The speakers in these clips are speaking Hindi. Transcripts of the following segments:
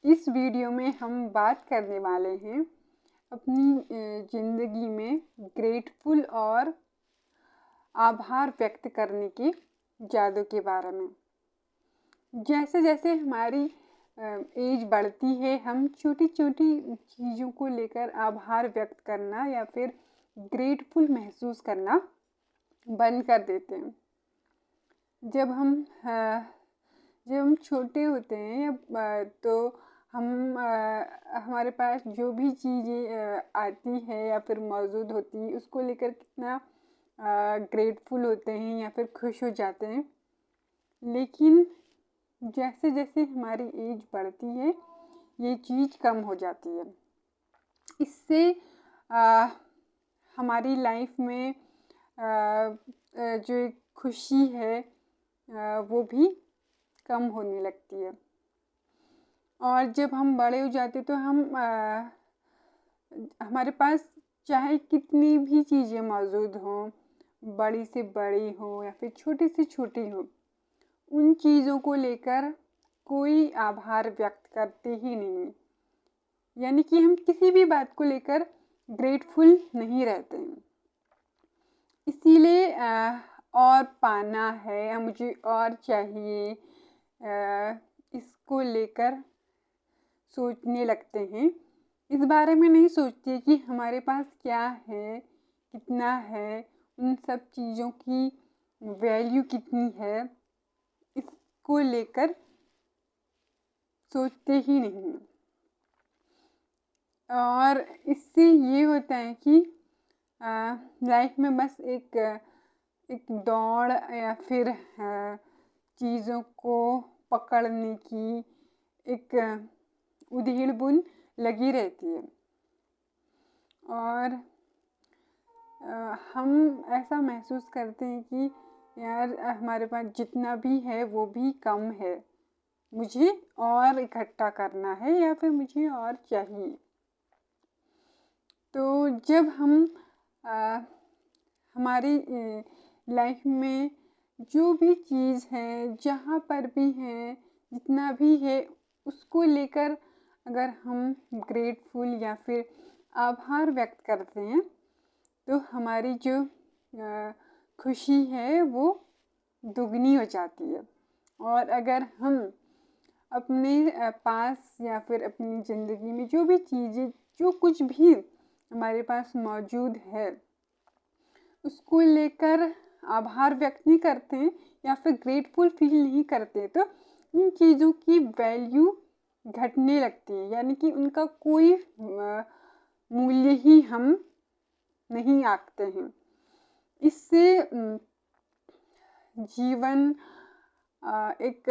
इस वीडियो में हम बात करने वाले हैं अपनी ज़िंदगी में ग्रेटफुल और आभार व्यक्त करने के जादू के बारे में। जैसे जैसे हमारी एज बढ़ती है, हम छोटी छोटी चीज़ों को लेकर आभार व्यक्त करना या फिर ग्रेटफुल महसूस करना बंद कर देते हैं। जब हम छोटे होते हैं तो हम हमारे पास जो भी चीज़ें आती है या फिर मौजूद होती है उसको लेकर कितना ग्रेटफुल होते हैं या फिर खुश हो जाते हैं। लेकिन जैसे जैसे हमारी एज बढ़ती है ये चीज़ कम हो जाती है। इससे हमारी लाइफ में जो एक खुशी है वो भी कम होने लगती है। और जब हम बड़े हो जाते तो हमारे पास चाहे कितनी भी चीज़ें मौजूद हों, बड़ी से बड़ी हो या फिर छोटी से छोटी हो, उन चीज़ों को लेकर कोई आभार व्यक्त करते ही नहीं। यानी कि हम किसी भी बात को लेकर ग्रेटफुल नहीं रहते हैं। इसीलिए और पाना है या मुझे और चाहिए, इसको लेकर सोचने लगते हैं। इस बारे में नहीं सोचते कि हमारे पास क्या है, कितना है, उन सब चीज़ों की वैल्यू कितनी है, इसको लेकर सोचते ही नहीं। और इससे ये होता है कि लाइफ में बस एक दौड़ या फिर चीज़ों को पकड़ने की एक उधेड़-बुन लगी रहती है। और हम ऐसा महसूस करते हैं कि यार हमारे पास जितना भी है वो भी कम है, मुझे और इकट्ठा करना है या फिर मुझे और चाहिए। तो जब हम हमारी लाइफ में जो भी चीज़ है, जहाँ पर भी है, जितना भी है, उसको लेकर अगर हम ग्रेटफुल या फिर आभार व्यक्त करते हैं तो हमारी जो खुशी है वो दुगनी हो जाती है। और अगर हम अपने पास या फिर अपनी ज़िंदगी में जो भी चीज़ें, जो कुछ भी हमारे पास मौजूद है, उसको लेकर आभार व्यक्त नहीं करते हैं या फिर ग्रेटफुल फील नहीं करते, तो इन चीज़ों की वैल्यू घटने लगती है। यानी कि उनका कोई मूल्य ही हम नहीं आंकते हैं। इससे जीवन एक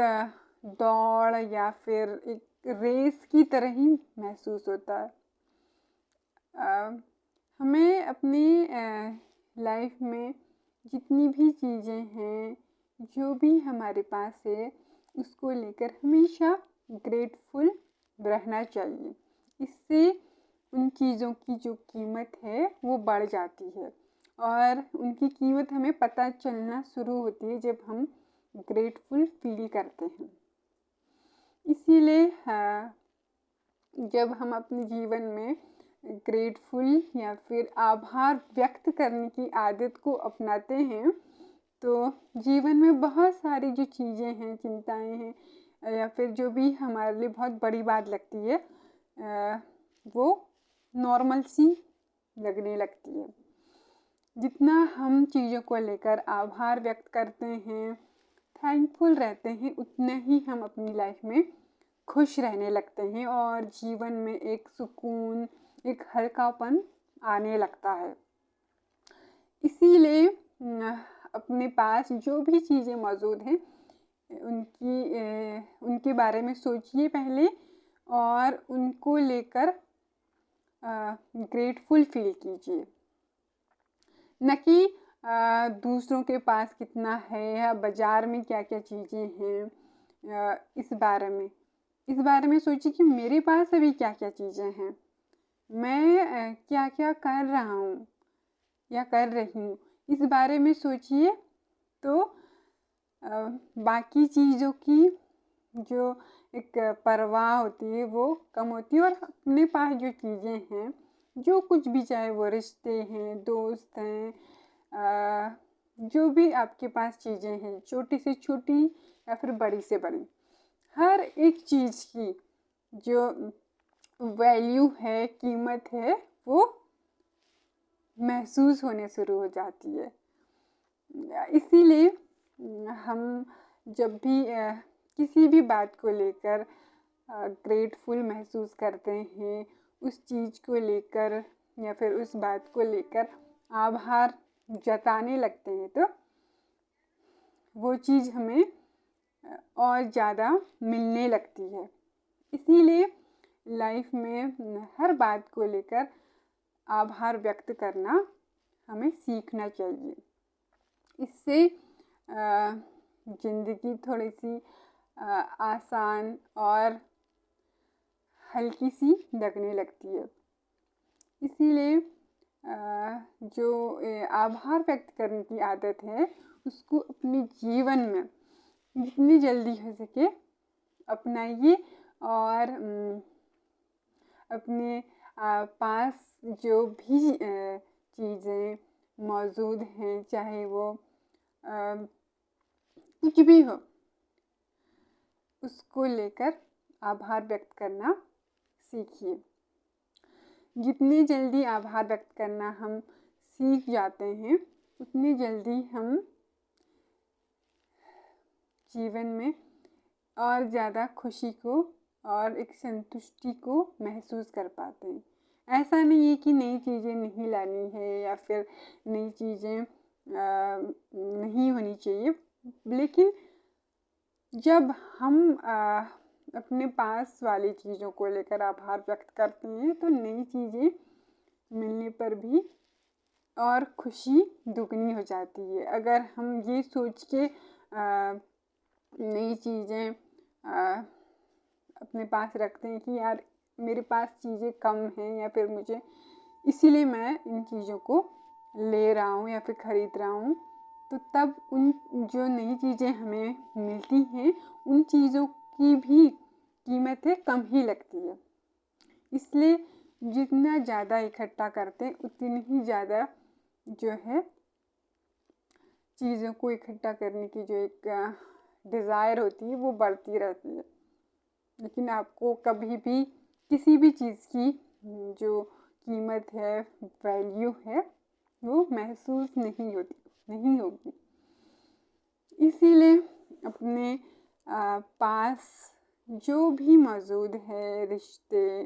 दौड़ या फिर एक रेस की तरह ही महसूस होता है। हमें अपनी लाइफ में जितनी भी चीज़ें हैं, जो भी हमारे पास है, उसको लेकर हमेशा ग्रेटफुल रहना चाहिए। इससे उन चीज़ों की जो कीमत है वो बढ़ जाती है और उनकी कीमत हमें पता चलना शुरू होती है जब हम ग्रेटफुल फील करते हैं। इसीलिए जब हम अपने जीवन में ग्रेटफुल या फिर आभार व्यक्त करने की आदत को अपनाते हैं तो जीवन में बहुत सारी जो चीज़ें हैं, चिंताएं हैं या फिर जो भी हमारे लिए बहुत बड़ी बात लगती है वो नॉर्मल सी लगने लगती है। जितना हम चीज़ों को लेकर आभार व्यक्त करते हैं, थैंकफुल रहते हैं, उतना ही हम अपनी लाइफ में खुश रहने लगते हैं और जीवन में एक सुकून, एक हल्कापन आने लगता है। इसीलिए अपने पास जो भी चीज़ें मौजूद हैं उनके बारे में सोचिए पहले और उनको लेकर ग्रेटफुल फील कीजिए, न कि दूसरों के पास कितना है या बाज़ार में क्या क्या चीज़ें हैं। इस बारे में सोचिए कि मेरे पास अभी क्या क्या चीज़ें हैं, मैं क्या क्या कर रहा हूँ या कर रही हूँ। इस बारे में सोचिए तो बाकी चीज़ों की जो एक परवाह होती है वो कम होती है। और अपने पास जो चीज़ें हैं, जो कुछ भी, चाहे वो रिश्ते हैं, दोस्त हैं, जो भी आपके पास चीज़ें हैं, छोटी से छोटी या फिर बड़ी से बड़ी, हर एक चीज़ की जो वैल्यू है, कीमत है, वो महसूस होने शुरू हो जाती है। इसीलिए हम जब भी किसी भी बात को लेकर ग्रेटफुल महसूस करते हैं, उस चीज़ को लेकर या फिर उस बात को लेकर आभार जताने लगते हैं, तो वो चीज़ हमें और ज़्यादा मिलने लगती है। इसीलिए लाइफ में हर बात को लेकर आभार व्यक्त करना हमें सीखना चाहिए। इससे ज़िंदगी थोड़ी सी आसान और हल्की सी लगने लगती है। इसीलिए जो आभार व्यक्त करने की आदत है, उसको अपने जीवन में जितनी जल्दी हो सके अपनाइए। और अपने पास जो भी चीज़ें मौजूद हैं, चाहे वो कुछ भी हो, उसको लेकर आभार व्यक्त करना सीखिए। जितनी जल्दी आभार व्यक्त करना हम सीख जाते हैं, उतनी जल्दी हम जीवन में और ज़्यादा खुशी को और एक संतुष्टि को महसूस कर पाते हैं। ऐसा नहीं है कि नई चीज़ें नहीं लानी है या फिर नई चीज़ें नहीं होनी चाहिए, लेकिन जब हम अपने पास वाली चीज़ों को लेकर आभार व्यक्त करते हैं, तो नई चीज़ें मिलने पर भी और खुशी दुगनी हो जाती है। अगर हम ये सोच के नई चीज़ें अपने पास रखते हैं कि यार मेरे पास चीज़ें कम हैं या फिर मुझे इसीलिए मैं इन चीज़ों को ले रहा हूँ या फिर ख़रीद रहा हूँ, तो तब उन जो नई चीज़ें हमें मिलती हैं, उन चीज़ों की भी कीमतें कम ही लगती है। इसलिए जितना ज़्यादा इकट्ठा करते हैं, उतनी ही ज़्यादा जो है चीज़ों को इकट्ठा करने की जो एक डिज़ायर होती है, वो बढ़ती रहती है। लेकिन आपको कभी भी किसी भी चीज़ की जो कीमत है, वैल्यू है, वो महसूस नहीं होगी। इसीलिए अपने पास जो भी मौजूद है, रिश्ते,